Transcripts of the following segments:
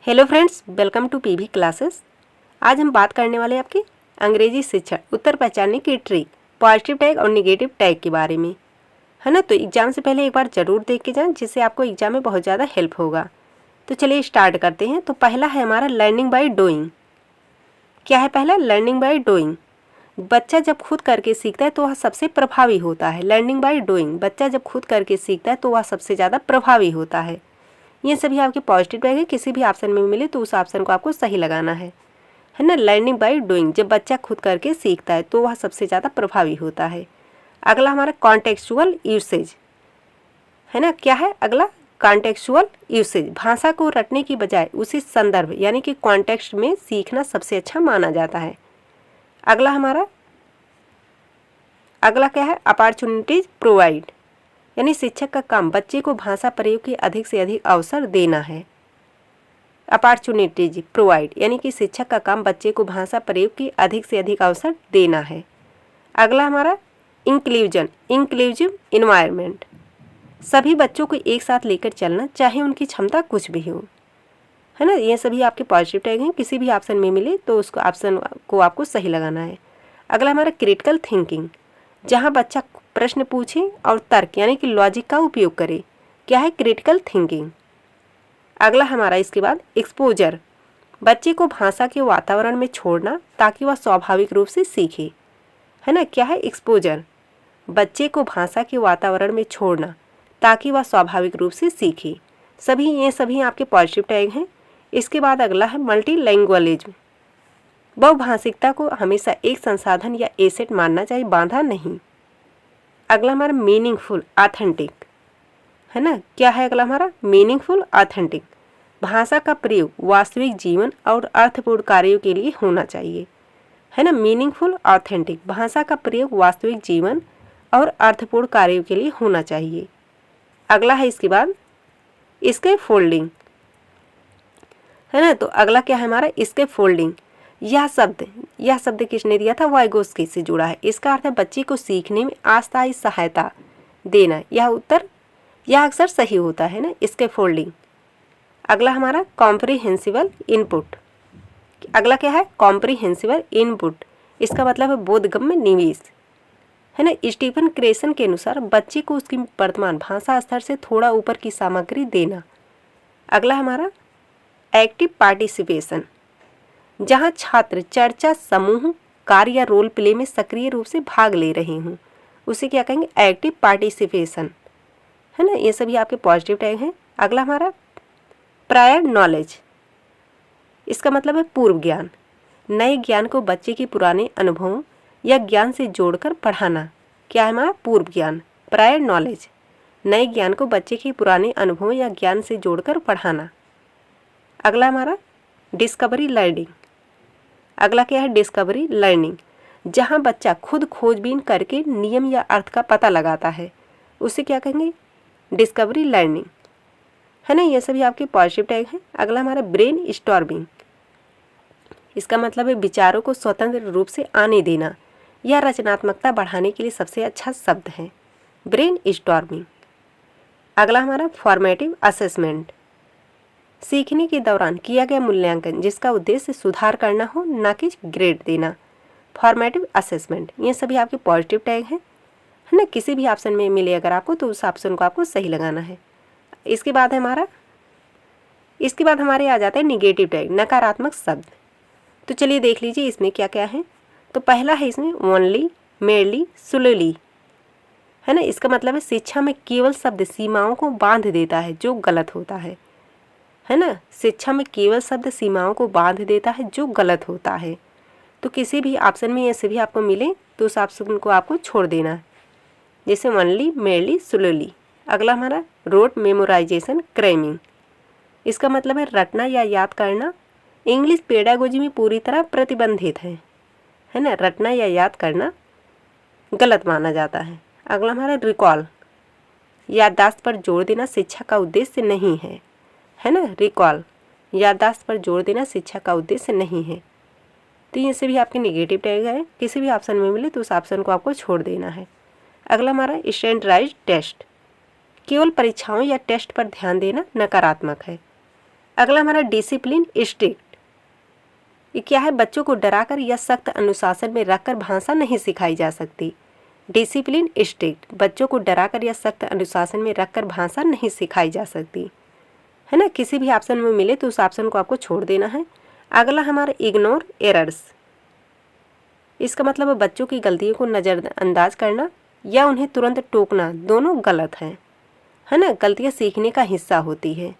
Hello friends, welcome to PV classes. आज हम बात करने वाले हैं आपकी अंग्रेजी शिक्षण उत्तर पहचानने की ट्रिक, पॉजिटिव टैग और नेगेटिव टैग के बारे में, है ना। तो एग्जाम से पहले एक बार ज़रूर देख के जाएं, जिससे आपको एग्जाम में बहुत ज़्यादा हेल्प होगा। तो चलिए स्टार्ट करते हैं। तो पहला है हमारा लर्निंग बाय डूइंग। क्या है पहला? Learning by doing. बच्चा जब खुद करके सीखता है तो वह सबसे प्रभावी होता है। लर्निंग बाय डूइंग, बच्चा जब खुद करके सीखता है तो वह सबसे ज़्यादा प्रभावी होता है। ये सभी आपके पॉजिटिव टैग है, किसी भी ऑप्शन में मिले तो उस ऑप्शन को आपको सही लगाना है ना। लर्निंग बाय डूइंग, जब बच्चा खुद करके सीखता है तो वह सबसे ज़्यादा प्रभावी होता है। अगला हमारा कॉन्टेक्चुअल यूसेज, है ना। क्या है अगला? कॉन्टेक्चुअल यूसेज, भाषा को रटने की बजाय उसी संदर्भ यानी कि कॉन्टेक्स्ट में सीखना सबसे अच्छा माना जाता है। अगला क्या है? अपॉर्चुनिटीज प्रोवाइड, यानी शिक्षक का काम बच्चे को भाषा प्रयोग के अधिक से अधिक अवसर देना है। अपॉर्चुनिटीज प्रोवाइड, यानी कि शिक्षक का काम बच्चे को भाषा प्रयोग के अधिक से अधिक अवसर देना है। अगला हमारा इंक्लूसिव इन्वायरमेंट, सभी बच्चों को एक साथ लेकर चलना, चाहे उनकी क्षमता कुछ भी हो, है ना। ये सभी आपके पॉजिटिव टैग हैं, किसी भी ऑप्शन में मिले तो उसको ऑप्शन को आपको सही लगाना है। अगला हमारा क्रिटिकल थिंकिंग, जहाँ बच्चा प्रश्न पूछे और तर्क यानी कि लॉजिक का उपयोग करे। क्या है? Critical thinking. अगला हमारा इसके बाद एक्सपोजर, बच्चे को भाषा के वातावरण में छोड़ना ताकि वह स्वाभाविक रूप से सीखे, है ना। क्या है? एक्सपोजर, बच्चे को भाषा के वातावरण में छोड़ना ताकि वह स्वाभाविक रूप से सीखे। ये सभी आपके पॉजिटिव टैग हैं। इसके बाद अगला है मल्टीलैंग्वेलिज्म, बहुभाषिकता को हमेशा एक संसाधन या एसेट मानना चाहिए, बांधा नहीं। अगला हमारा मीनिंगफुल ऑथेंटिक, है ना। क्या है अगला हमारा? मीनिंगफुल ऑथेंटिक, भाषा का प्रयोग वास्तविक जीवन और अर्थपूर्ण कार्यों के लिए होना चाहिए, है ना। मीनिंगफुल ऑथेंटिक, भाषा का प्रयोग वास्तविक जीवन और अर्थपूर्ण कार्यों के लिए होना चाहिए। अगला है इसके बाद इसके फोल्डिंग, है ना। तो अगला क्या है हमारा? इसके फोल्डिंग। यह शब्द किसने दिया था? वाइगोस्की से जुड़ा है। इसका अर्थ है बच्चे को सीखने में अस्थायी सहायता देना। यह अक्सर सही होता है ना, इसके फोल्डिंग। अगला हमारा कॉम्प्रिहेंसिबल इनपुट। अगला क्या है? कॉम्प्रिहेंसिबल इनपुट, इसका मतलब है बोधगम्य निवेश, है ना। स्टीफन क्रेसन के अनुसार बच्चे को उसकी वर्तमान भाषा स्तर से थोड़ा ऊपर की सामग्री देना। अगला हमारा एक्टिव पार्टिसिपेशन, जहाँ छात्र चर्चा, समूह कार्य या रोल प्ले में सक्रिय रूप से भाग ले रहे हों, उसे क्या कहेंगे? एक्टिव पार्टिसिपेशन, है ना। ये सभी आपके पॉजिटिव टैग हैं। अगला हमारा प्रायर नॉलेज, इसका मतलब है पूर्व ज्ञान, नए ज्ञान को बच्चे के पुराने अनुभवों या ज्ञान से जोड़कर पढ़ाना। क्या है हमारा? पूर्व ज्ञान, प्रायर नॉलेज, नए ज्ञान को बच्चे के पुराने अनुभवों या ज्ञान से जोड़कर पढ़ाना। अगला हमारा डिस्कवरी लर्निंग। अगला क्या है? डिस्कवरी लर्निंग, जहाँ बच्चा खुद खोजबीन करके नियम या अर्थ का पता लगाता है, उसे क्या कहेंगे? डिस्कवरी लर्निंग, है ना। ये सभी आपके पॉजिटिव टैग हैं। अगला हमारा ब्रेन स्टॉर्मिंग, इसका मतलब है विचारों को स्वतंत्र रूप से आने देना। यह रचनात्मकता बढ़ाने के लिए सबसे अच्छा शब्द है, ब्रेन स्टॉर्मिंग। अगला हमारा फॉर्मेटिव असेसमेंट, सीखने के दौरान किया गया मूल्यांकन जिसका उद्देश्य सुधार करना हो, ना कि ग्रेड देना। फॉर्मेटिव असेसमेंट, ये सभी आपके पॉजिटिव टैग हैं, है ना। किसी भी ऑप्शन में मिले अगर आपको तो उस ऑप्शन को आपको सही लगाना है। इसके बाद हमारे आ जाता है निगेटिव टैग, नकारात्मक शब्द। तो चलिए देख लीजिए इसमें क्या क्या है। तो पहला है इसमें ओनली, मेरली, स्लोली, है ना। इसका मतलब है शिक्षा में केवल शब्द सीमाओं को बांध देता है, जो गलत होता है ना। शिक्षा में केवल शब्द सीमाओं को बांध देता है, जो गलत होता है। तो किसी भी ऑप्शन में ये सभी आपको मिले तो उस ऑप्शन को आपको छोड़ देना है, जैसे ओनली, मेरली, स्लोली। अगला हमारा रोट मेमोराइजेशन क्रैमिंग, इसका मतलब है रटना या याद करना इंग्लिश पेडागोजी में पूरी तरह प्रतिबंधित है ना। रटना या याद करना गलत माना जाता है। अगला हमारा रिकॉल, याददाश्त पर जोर देना शिक्षा का उद्देश्य नहीं है ना। रिकॉल, याददाश्त पर जोर देना शिक्षा का उद्देश्य नहीं है। तो ये से भी आपके नेगेटिव टैग है, किसी भी ऑप्शन में मिले तो उस ऑप्शन को आपको छोड़ देना है। अगला हमारा स्टैंडर्डाइज्ड टेस्ट, केवल परीक्षाओं या टेस्ट पर ध्यान देना नकारात्मक है अगला हमारा डिसिप्लिन स्ट्रिक्ट। ये क्या है? बच्चों को डराकर या सख्त अनुशासन में रखकर भाषा नहीं सिखाई जा सकती। डिसिप्लिन स्ट्रिक्ट, बच्चों को डराकर या सख्त अनुशासन में रखकर भाषा नहीं सिखाई जा सकती, है ना। किसी भी ऑप्शन में मिले तो उस ऑप्शन को आपको छोड़ देना है। अगला हमारा इग्नोर एरर्स। इसका मतलब है बच्चों की गलतियों को नज़रअंदाज करना या उन्हें तुरंत टोकना, दोनों गलत है ना। गलतियाँ सीखने का हिस्सा होती है।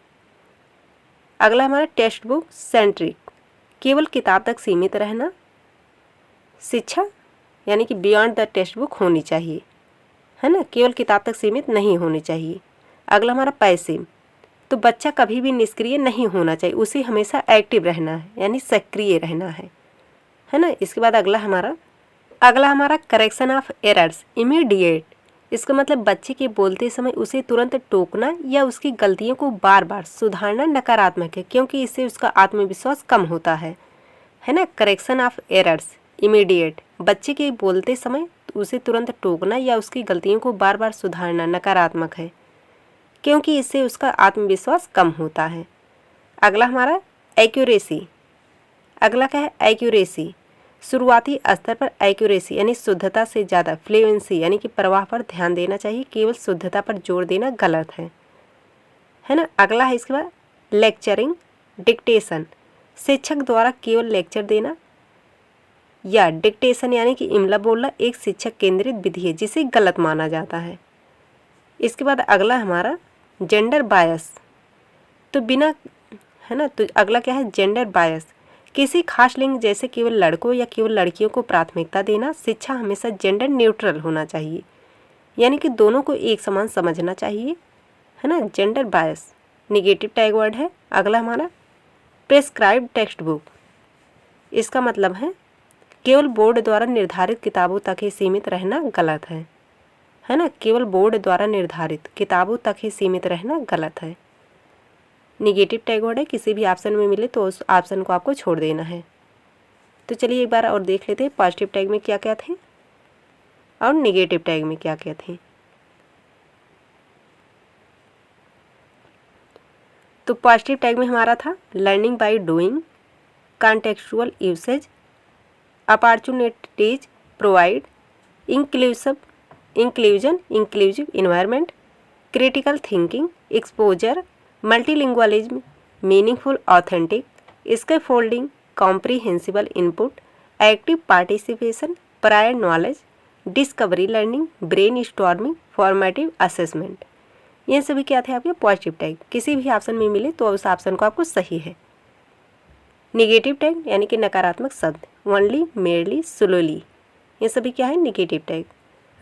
अगला हमारा टेक्स्ट बुक सेंट्रिक, केवल किताब तक सीमित रहना। शिक्षा यानी कि बियॉन्ड द टेक्स्ट बुक होनी चाहिए, है ना, केवल किताब तक सीमित नहीं होनी चाहिए। अगला हमारा पैसिव, तो बच्चा कभी भी निष्क्रिय नहीं होना चाहिए, उसे हमेशा एक्टिव रहना है यानी सक्रिय रहना है ना। इसके बाद अगला हमारा करेक्शन ऑफ एरर्स इमीडिएट। इसका मतलब बच्चे के बोलते समय उसे तुरंत टोकना या उसकी गलतियों को बार बार सुधारना नकारात्मक है, क्योंकि इससे उसका आत्मविश्वास कम होता है ना। करेक्शन ऑफ एरर्स इमीडिएट, बच्चे के बोलते समय उसे तुरंत टोकना या उसकी गलतियों को बार बार सुधारना नकारात्मक है, क्योंकि इससे उसका आत्मविश्वास कम होता है। अगला हमारा एक्यूरेसी। अगला क्या है? एक्यूरेसी। शुरुआती स्तर पर एक्यूरेसी यानी शुद्धता से ज़्यादा फ्लुएंसी यानी कि प्रवाह पर ध्यान देना चाहिए, केवल शुद्धता पर जोर देना गलत है ना। अगला है इसके बाद लेक्चरिंग डिक्टेशन, शिक्षक द्वारा केवल लेक्चर देना या डिक्टेशन यानी कि इमला बोलना एक शिक्षक केंद्रित विधि है जिसे गलत माना जाता है। इसके बाद अगला हमारा जेंडर बायस, तो बिना, है ना, तो अगला क्या है? जेंडर बायस, किसी खास लिंग जैसे केवल लड़कों या केवल लड़कियों को प्राथमिकता देना। शिक्षा हमेशा जेंडर न्यूट्रल होना चाहिए, यानी कि दोनों को एक समान समझना चाहिए, है ना। Gender bias negative tag word है। अगला हमारा प्रेस्क्राइब्ड टेक्स्ट बुक, इसका मतलब है केवल बोर्ड द्वारा निर्धारित किताबों तक ही सीमित रहना गलत है ना। केवल बोर्ड द्वारा निर्धारित किताबों तक ही सीमित रहना गलत है। निगेटिव टैग वर्ड है, किसी भी ऑप्शन में मिले तो उस ऑप्शन को आपको छोड़ देना है। तो चलिए एक बार और देख लेते हैं पॉजिटिव टैग में क्या क्या थे और निगेटिव टैग में क्या क्या थे। तो पॉजिटिव टैग में हमारा था learning by doing, contextual usage, opportunities provide, inclusion inclusive environment, critical thinking, exposure, multilingualism, meaningful authentic, scaffolding, comprehensible input, active participation, prior knowledge, discovery learning, brain storming, formative assessment. ये सभी क्या थे आपके positive tag. किसी भी option में मिले तो उस ऑप्शन को आपको सही है। निगेटिव टैग यानी कि नकारात्मक शब्द, ओनली, मेयरली, स्लोली, ये सभी क्या है? Negative tag.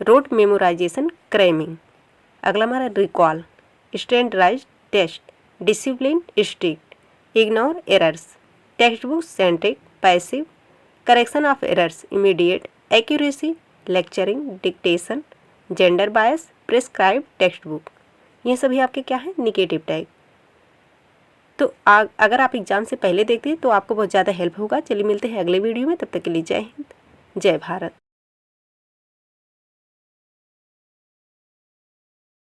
Rote memorisation, cramming. अगला हमारा recall, standardised test, discipline strict, ignore errors, text book centric, passive, correction of errors immediate, accuracy, lecturing, dictation, gender bias, prescribed text book. ये सभी आपके क्या है? Negative tag. तो अगर आप एग्जाम से पहले देखते हैं तो आपको बहुत ज़्यादा हेल्प होगा। चलिए मिलते हैं अगले वीडियो में, तब तक के लिए जय हिंद, जय भारत।